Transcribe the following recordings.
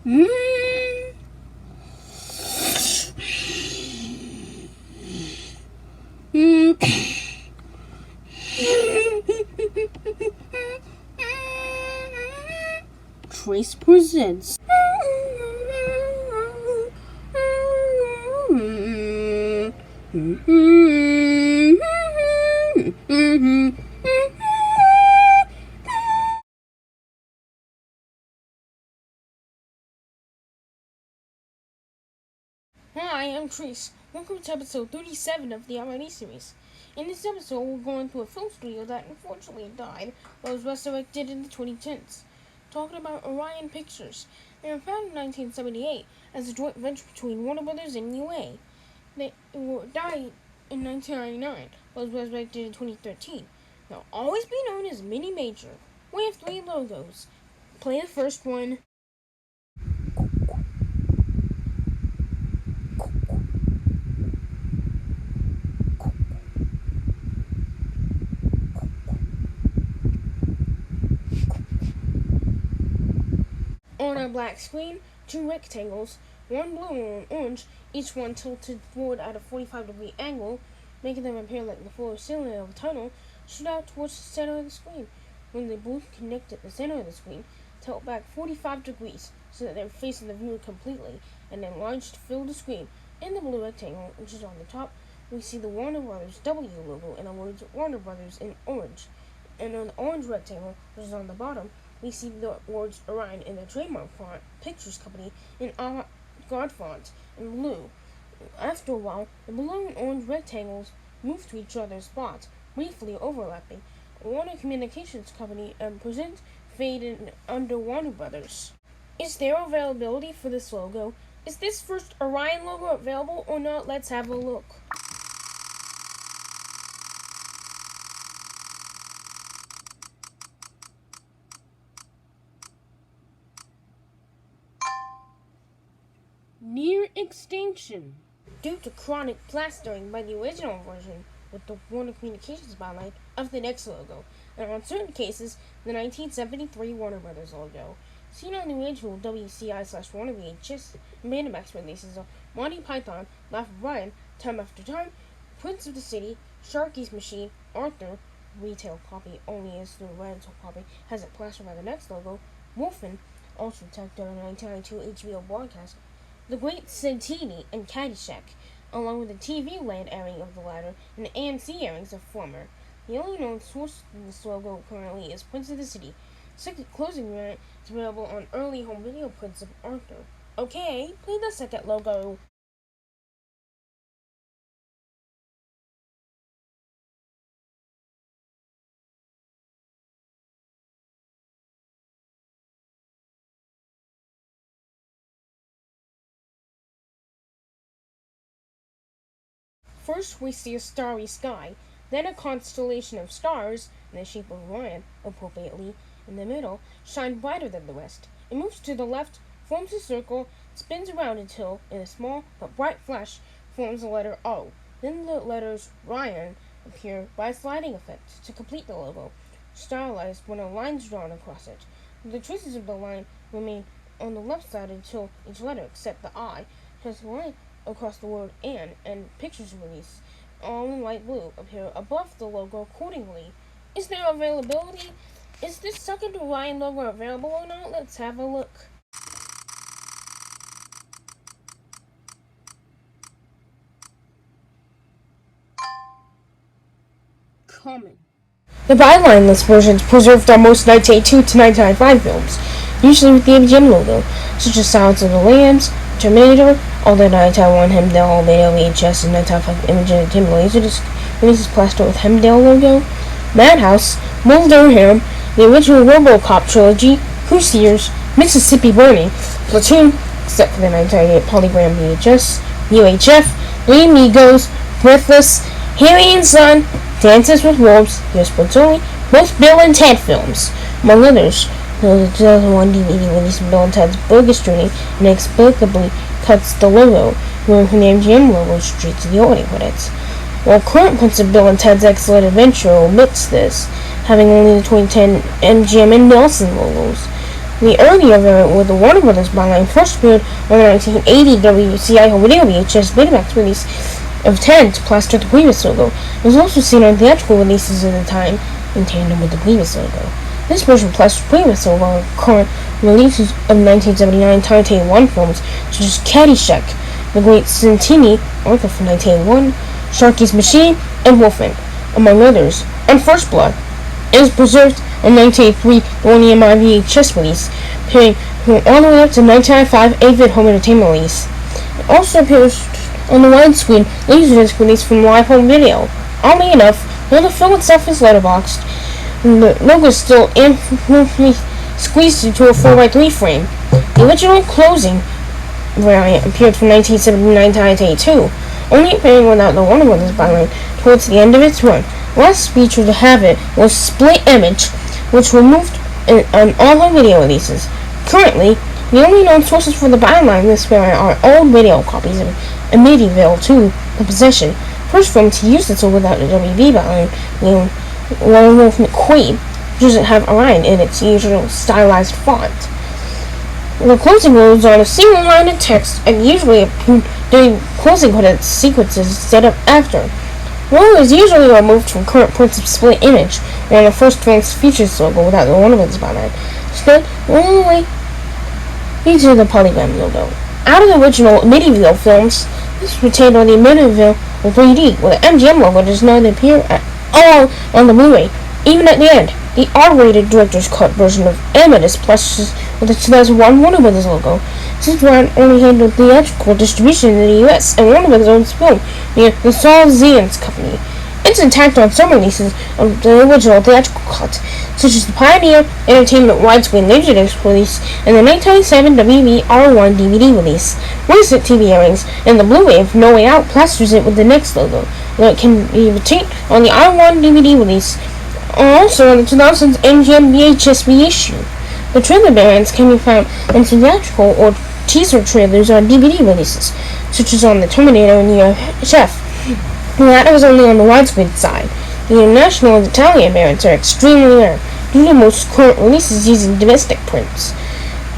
Trace presents. Hi, I'm Trace. Welcome to episode 37 of the Orion series. In this episode, we're going through a film studio that unfortunately died, but was resurrected in the 2010s. Talking about Orion Pictures. They were founded in 1978 as a joint venture between Warner Brothers and UA. They died in 1999, but was resurrected in 2013. They'll always be known as Mini Major. We have 3 logos. Play the first one. On a black screen, 2 rectangles, one blue and one orange, each one tilted forward at a 45-degree angle, making them appear like the floor ceiling of a tunnel, shoot out towards the center of the screen. When they both connect at the center of the screen, tilt back 45 degrees so that they're facing the viewer completely, and enlarge to fill the screen. In the blue rectangle, which is on the top, we see the Warner Brothers W logo and the words Warner Brothers in orange. And on the orange rectangle, which is on the bottom, we see the words Orion in the trademark font, Pictures Company, in God font, in blue. After a while, the blue and orange rectangles move to each other's spots, briefly overlapping. Warner Communications Company and present fade in under Warner Brothers. Is there availability for this logo? Is this first Orion logo available or not? Let's have a look. Near extinction. Due to chronic plastering by the original version with the Warner Communications byline of the next logo, and in certain cases, the 1973 Warner Brothers logo. Seen on the original WCI/Warner VHS and Betamax releases of Monty Python, Laugh of Ryan, Time After Time, Prince of the City, Sharky's Machine, Arthur, retail copy only as the rental copy has it plastered by the next logo, Wolfen, also tacked on a 1992 HBO broadcast, The Great Santini, and Caddyshack, along with the TV land airing of the latter and the AMC airings of former. The only known source of this logo currently is Prince of the City. Second closing unit is available on early home video prints of Arthur. Okay, play the second logo. First, we see a starry sky, then a constellation of stars, in the shape of Orion, appropriately, in the middle, shine brighter than the rest. It moves to the left, forms a circle, spins around until, in a small but bright flash, forms the letter O. Then the letters Orion appear by a sliding effect to complete the logo, stylized when a line is drawn across it. The traces of the line remain on the left side until each letter, except the I, has a line across the word and Pictures Release, all in light blue, appear above the logo accordingly. Is there availability? Is this second Orion logo available or not? Let's have a look. Common. The byline-less versions preserved on most 1982 to 1995 films, usually with the MGM logo, such as Silence of the Lambs, Terminator, all the 1991 Hemdale Beta VHS and 1995 Image Entertainment Laserdisc releases plastered with Hemdale logo, Madhouse, Mulder the original RoboCop trilogy, Hoosiers, Mississippi Burning, Platoon, except for the 1998 Polygram VHS, UHF, Three Amigos, Breathless, Harry and Son, Dances with Wolves, US Only, both Bill and Ted films. Among others, the 2001 DVD release of Bill and Ted's Bogus Journey inexplicably cuts the logo, moving from the MGM logo straight to the opening credits. While current prints of Bill and Ted's Excellent Adventure omits this, having only the 2010 MGM and Nelson logos. The earlier variant with the Warner Brothers byline first appeared on the 1980 WCI Home Video VHS Betamax release of 10 to plaster the previous logo. It was also seen on theatrical releases at the time in tandem with the previous logo. This version plastered the previous logo on current releases of 1979 Timetable 1 films such as Caddyshack, The Great Santini, Arthur from 1981, Sharky's Machine, and Wolfman, among others, and First Blood. It is preserved on 1983 the EMI VHS release, appearing all the way up to 1995 AVID Home Entertainment release. It also appears on the widescreen Laserdisc release from Live Home Video. Oddly enough, though the film itself is letterboxed, the logo is still imperfectly squeezed into a 4x3 frame. The original closing variant appeared from 1979 to 1982, only appearing without the Warner Brothers byline towards the end of its run. The last feature to have it was Split Image, which removed on all home video releases. Currently, the only known sources for the byline in this variant are old video copies of Amityville 2, The Possession, first film to use this without the WB byline, named Lone Wolf McQueen, which doesn't have Orion in its usual stylized font. The closing goes on a single line of text and usually during closing credits sequences set up after. The logo is usually removed from current prints of Split Image, or on the first film's features logo without the Warner Brothers byline. Instead, only feature the polygon logo. Out of the original Amityville films, this retained on the Amityville 3D, where the MGM logo does not appear at all on the Blu-ray. Even at the end, the R-rated director's cut version of Amadeus plushes with the 2001 Warner Brothers logo. Since Orion only handled theatrical distribution in the US and Warner Brothers owns film via the Saul Zaentz Company. It's intact on some releases of the original theatrical cut, such as the Pioneer Entertainment widescreen Laserdisc release and the 1997 WB R1 DVD release. Recent TV airings and the Blu-ray of No Way Out plasters it with the next logo, though it can be retained on the R1 DVD release, or also on the 2000s MGM VHS reissue. The trailer variants can be found on theatrical or teaser trailers on DVD releases, such as on the Terminator and UHF. The latter is only on the widescreen side. The international and Italian variants are extremely rare, due to most current releases using domestic prints.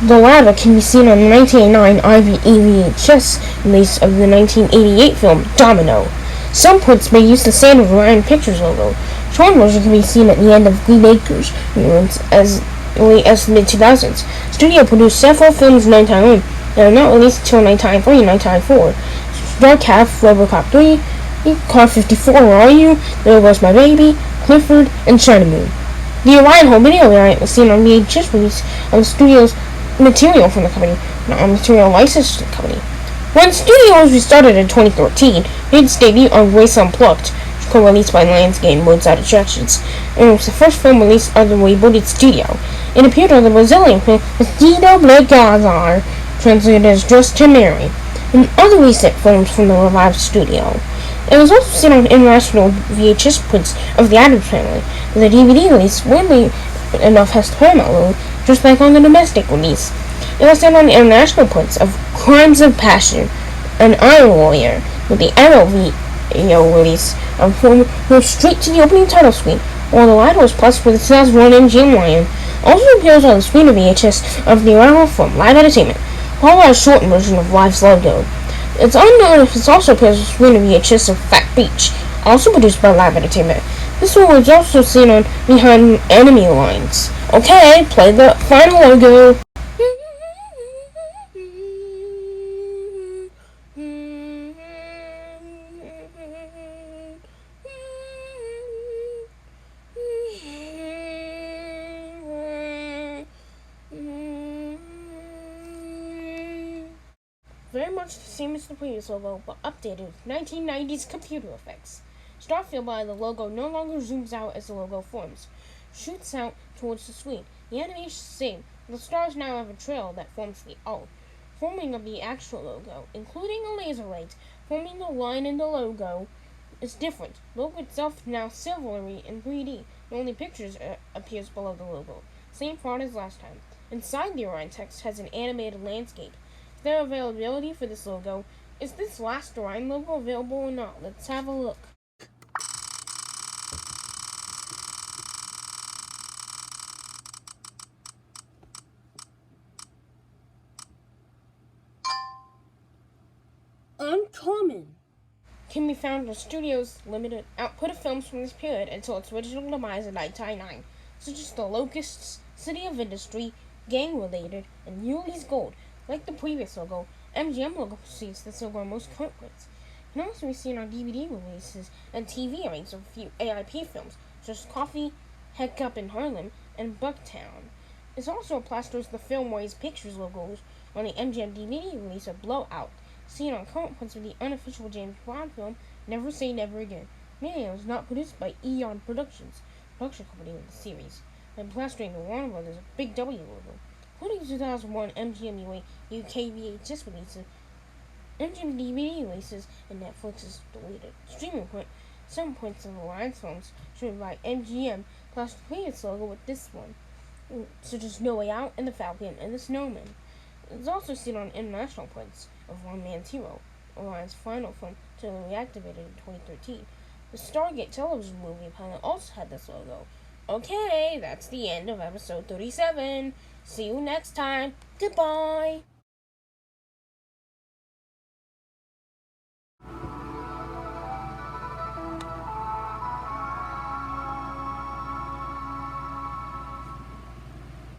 The latter can be seen on the 1989 IVE VHS release of the 1988 film Domino. Some prints may use the standard Orion Pictures logo. Short version can be seen at the end of Green Acres reruns as early as the mid-2000s. Studio produced several films in 1991 that are not released until 1993 and 1994. Dark Half, Robocop 3, Car 54, Where Are You?, There Goes My Baby, Clifford, and China Moon. The Orion home video variant was seen on VHS release of the studio's material from the company, not on material licensed to the company. When Studio was restarted in 2013, it made its debut on Grace Unplugged, co-released by Lionsgate and Roadside Attractions, and it was the first film released under the rebooted studio. It appeared on the Brazilian film Vestido Black, translated as Dressed to Marry, and other recent films from the revived studio. It was also seen on international VHS prints of The Addams Family, but the DVD release, weirdly enough, has the Paramount logo, just like on the domestic release. It was seen on the international prints of Crimes of Passion and Iron Warrior, with the Arrow video release moved straight to the opening title screen, while the latter was plus for the 2001 MGM Lion. Also appears on the screen of VHS of the original from Live Entertainment, followed by a shortened version of Live's logo. It's unknown if it also appears on the screen of VHS of Fat Beach, also produced by Live Entertainment. This one was also seen on Behind Enemy Lines. Okay, play the final logo. Very much the same as the previous logo, but updated with 1990s computer effects. Start feel by the logo no longer zooms out as the logo forms, shoots out towards the screen. The animation is the same, but the stars now have a trail that forms the O, forming of the actual logo, including a laser light forming the line in the logo is different. The logo itself is now silvery in 3D. The only pictures appears below the logo, same font as last time. Inside the Orion text has an animated landscape. Their availability for this logo. Is this last Orion logo available or not? Let's have a look. uncommon. Can be found in studio's limited output of films from this period until its original demise in 1999, such as The Locusts, City of Industry, Gang Related, and Yuli's Gold. Like the previous logo, MGM logo precedes this logo on most current prints. It can also be seen on DVD releases and TV airings of a few AIP films, such as Coffee, Heck Up in Harlem, and Bucktown. It's also plastered as the Filmways Pictures logos on the MGM DVD release of Blowout, seen on current prints of the unofficial James Bond film Never Say Never Again. Meaning it was not produced by Eon Productions, production company of the series, and plastering the Warner Brothers Big W logo. Including 2001 MGM UK VHS releases, MGM DVD releases, and Netflix's deleted streaming print. Some points of Orion films shown by MGM plastered the previous logo with this one, such as No Way Out and The Falcon and the Snowman. It's also seen on international prints of One Man's Hero, Orion's final film, to reactivated in 2013. The Stargate television movie pilot also had this logo. Okay, that's the end of episode 37. See you next time. Goodbye.